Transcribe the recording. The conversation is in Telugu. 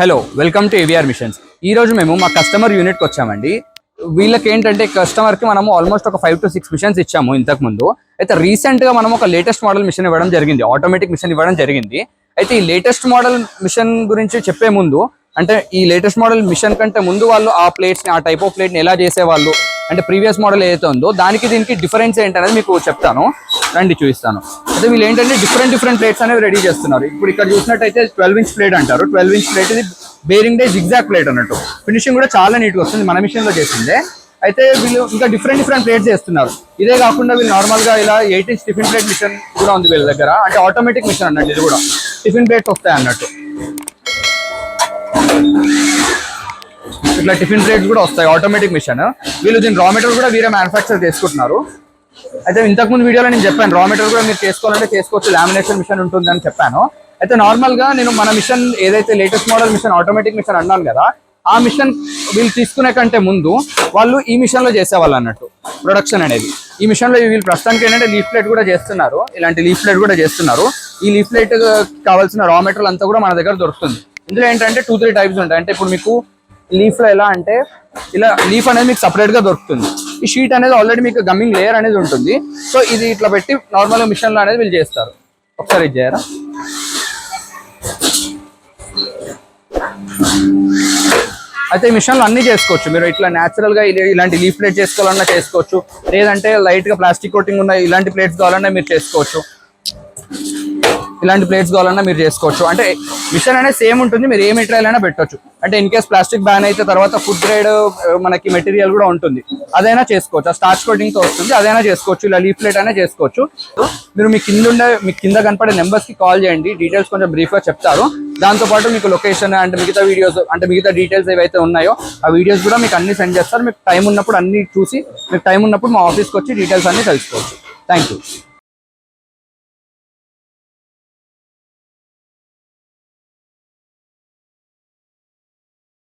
Hello welcome to AVR machines. ఈ రోజు మేము మా కస్టమర్ యూనిట్కి వచ్చామండి. వీళ్ళకి ఏంటంటే కస్టమర్కి మనము ఆల్మోస్ట్ ఒక 5 to 6 మిషన్స్ ఇచ్చాము ఇంతకు ముందు. అయితే రీసెంట్గా మనం ఒక లేటెస్ట్ మోడల్ మిషన్ ఇవ్వడం జరిగింది, ఆటోమేటిక్ మిషన్ ఇవ్వడం జరిగింది. అయితే ఈ లేటెస్ట్ మోడల్ మిషన్ గురించి చెప్పే ముందు, అంటే ఈ లేటెస్ట్ మోడల్ మిషన్ కంటే ముందు వాళ్ళు ఆ ప్లేట్స్ని, ఆ టైప్ ఆఫ్ ప్లేట్ని ఎలా చేసేవాళ్ళు, అంటే ప్రీవియస్ మోడల్ ఏదైతే ఉందో దానికి దీనికి డిఫరెన్స్ ఏంటనేది మీకు చెప్తాను, రండి చూపిస్తాను. అయితే వీళ్ళు ఏంటంటే డిఫరెంట్ ప్లేట్స్ అనేవి రెడీ చేస్తున్నారు. ఇప్పుడు ఇక్కడ చూసినట్టయితే 12-inch ప్లేట్ అంటారు. 12-inch ప్లేట్ ఇది బేరింగ్ డే జిగ్జాగ్ ప్లేట్ అన్నట్టు. ఫినిషింగ్ కూడా చాలా నీట్గా వస్తుంది, మన మిషన్లో చేసిందే. అయితే వీళ్ళు ఇంకా డిఫరెంట్ ప్లేట్స్ చేస్తున్నారు. ఇదే కాకుండా వీళ్ళు నార్మల్గా ఇలా 8-inch టిఫిన్ ప్లేట్ మిషన్ కూడా ఉంది వీళ్ళ దగ్గర, అంటే ఆటోమేటిక్ మిషన్ అన్నట్టు. ఇది కూడా టిఫిన్ ప్లేట్స్ వస్తాయి అన్నట్టు, ఇట్లా టిఫిన్ ప్లేట్స్ కూడా వస్తాయి, ఆటోమేటిక్ మిషన్. వీళ్ళు దీని రా మెటీరియల్ కూడా వీరే మ్యానుఫ్యాక్చర్ చేసుకుంటున్నారు. అయితే ఇంతకుముందు వీడియోలో నేను చెప్పాను, రా మెటీరియల్ కూడా మీరు చేసుకోవాలంటే చేసుకోవచ్చు, లామినేషన్ మిషన్ ఉంటుంది అని చెప్పాను. అయితే నార్మల్గా నేను మన మిషన్ ఏదైతే latest model machine, automatic machine అన్నాను కదా, ఆ మిషన్ వీళ్ళు తీసుకునే కంటే ముందు వాళ్ళు ఈ మిషన్లో చేసేవాళ్ళు అన్నట్టు ప్రొడక్షన్ అనేది. ఈ మిషన్లో వీళ్ళు ప్రస్తుతానికి ఏంటంటే లీఫ్ ప్లేట్ కూడా చేస్తున్నారు, ఇలాంటి లీఫ్ ప్లేట్ కూడా చేస్తున్నారు. ఈ లీఫ్ ప్లేట్ కావాల్సిన రా మెటీరియల్ అంతా కూడా మన దగ్గర దొరుకుతుంది. ఇందులో ఏంటంటే 2-3 టైప్స్ ఉంటాయి. అంటే ఇప్పుడు మీకు లీఫ్లో ఎలా అంటే ఇలా లీఫ్ అనేది మీకు సపరేట్గా దొరుకుతుంది. ఈ షీట్ అనేది ఆల్రెడీ మీకు గమ్మింగ్ లేయర్ అనేది ఉంటుంది. సో ఇది ఇట్లా పెట్టి నార్మల్గా మిషన్లో అనేది వీళ్ళు చేస్తారు. ఒకసారి ఇది చేయరా. అయితే ఈ మిషన్లో అన్నీ చేసుకోవచ్చు మీరు. ఇట్లా న్యాచురల్గా ఇలాంటి లీఫ్ ప్లేట్ చేసుకోవాలన్నా చేసుకోవచ్చు, లేదంటే లైట్గా ప్లాస్టిక్ కోటింగ్ ఉన్న ఇలాంటి ప్లేట్స్ కావాలన్నా మీరు చేసుకోవచ్చు, ఇలాంటి ప్లేట్స్ కావాలన్నా మీరు చేసుకోవచ్చు. అంటే మిషన్ అనేది సేమ్ ఉంటుంది, మీరు ఏ మెటీరియల్ అయినా పెట్టవచ్చు. అంటే ఇన్ కేస్ ప్లాస్టిక్ బ్యాన్ అయితే తర్వాత ఫుడ్ గ్రేడ్ మనకి మెటీరియల్ కూడా ఉంటుంది, అదైనా చేసుకోవచ్చు. ఆ స్టార్చ్ కోటింగ్తో వస్తుంది, అదైనా చేసుకోవచ్చు. ఇలా లీఫ్ ప్లేట్ అయినా చేసుకోవచ్చు. మీరు మీ కింద కనపడే నెంబర్స్కి కాల్ చేయండి, డీటెయిల్స్ కొంచెం బ్రీఫ్గా చెప్తారు. దాంతోపాటు మీకు లొకేషన్ అంటే మిగతా వీడియోస్, అంటే మిగతా డీటెయిల్స్ ఏవైతే ఉన్నాయో ఆ వీడియోస్ కూడా మీకు అన్ని సెండ్ చేస్తారు. మీకు టైం ఉన్నప్పుడు అన్ని చూసి, మీకు టైం ఉన్నప్పుడు మా ఆఫీస్కి వచ్చి డీటెయిల్స్ అన్ని తెలుసుకోవచ్చు. Thank you.